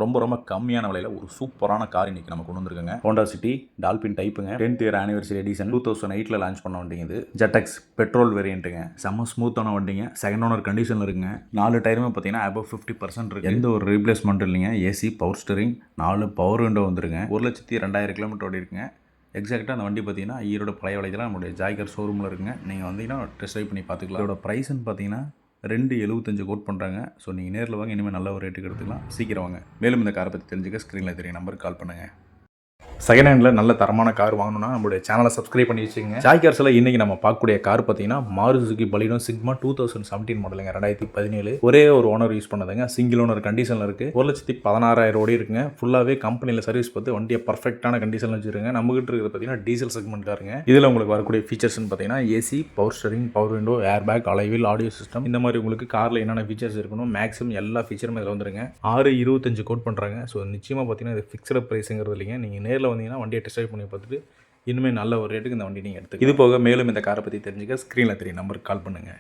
ரொம்ப கம்மியான விலையில் ஒரு சூப்பரான கார் இன்றைக்கி நம்ம கொண்டு வந்திருக்கோங்க. ஹோண்டா சிட்டி டால்பின் டைப்புங்க. 10th year anniversary edition 2008 launch பண்ண வண்டிங்க. இது ஜெட்டெக்ஸ் பெட்ரோல் வேரியண்ட்டுங்க. செம்ம ஸ்மூத்தான வண்டிங்க. செகண்ட் ஓனர் கண்டிஷனில் இருக்குங்க. 4 டயருமே பார்த்தீங்கன்னா above 50% இருக்குது. எந்த ஒரு ரீப்ளேஸ்மெண்ட் இல்லைங்க. AC, power steering, 4 power window வந்துருங்க. 1,02,000 கிலோமீட்டர் ஓடி இருக்குங்க. எக்ஸாக்டாக அந்த வண்டி பார்த்தீங்கன்னா ஈரோடு பழைய வளையத்தில் நம்மளுடைய ஜாய்கர் ஷோரூமில் இருக்குங்க. நீங்கள் வந்தீங்கன்னா டெஸ்ட் ட்ரைவ் பண்ணி பார்த்துக்கலாம். இதோட ப்ரைஸ்ன்னு பார்த்தீங்கன்னா 2,75 கோட் பண்ணுறாங்க. ஸோ நீங்கள் நேரில் வாங்க, இனிமேல் நல்ல ஒரு ரேட்டுக்கு எடுத்துக்கலாம். சீக்கிரம் வாங்க. மேலும் இந்த காரை பற்றி தெரிஞ்சுக்க ஸ்க்ரீனில் தெரியும் நம்பருக்கு கால் பண்ணுங்கள். செகண்ட் ஹேண்டில் நல்ல தரமான கார் வாங்கணும்னா நம்மளுடைய சேனலை சப்ஸ்கிரைப் பண்ணி வச்சுக்கோங்க. ஜாய் கார்ஸில் இன்றைக்கி நம்ம பார்க்கக்கூடிய கார் பார்த்தீங்கன்னா மாருதி சுசுகி பலினோ சிக்மா 2017 மாடலுங்க. 2017 ஒரே ஒரு ஓனர் யூஸ் பண்ணதுங்க. சிங்கிள் ஓனர் கண்டிஷனில் இருக்குது. 1,16,000 ஓடி இருக்குங்க. ஃபுல்லாகவே கம்பெனியில் சர்வீஸ் பார்த்து வண்டியை பர்ஃபெக்டான கண்டிஷனில் வச்சுருங்க. நம்மகிட்ட இருக்கிறது பார்த்தீங்கன்னா டீசல் செக்மெண்ட் காருங்க. இதில் உங்களுக்கு வரக்கூடிய ஃபீச்சர்ஸ்னு பார்த்தீங்கன்னா AC, power steering, power window, air bag, alloy wheel, audio system, இந்த மாதிரி உங்களுக்கு காரில் என்னென்ன ஃபீச்சர்ஸ் இருக்கணும் மேக்ஸிமம் எல்லா ஃபீச்சரும் இதில் வந்துருங்க. 6,25 கோட் பண்ணுறாங்க. ஸோ நிச்சயமாக பார்த்தீங்கன்னா இது ஃபிக்ஸ்டு ப்ரைஸுங்கிறது இல்லைங்க. நீங்கள் நேரில் வந்தீங்கன்னா வண்டியை டெஸ்ட் ட்ரைவ் பண்ணி பார்த்துட்டு இனிமேல் நல்ல ஒரு ரேட்டுக்கு இந்த வண்டி நீங்கள் எடுத்துக்கலாம். இது போக மேலும் இந்த காரை பற்றி தெரிஞ்சுக்க ஸ்க்ரீனில் தெரியும் நம்பருக்கு கால் பண்ணுங்கள்.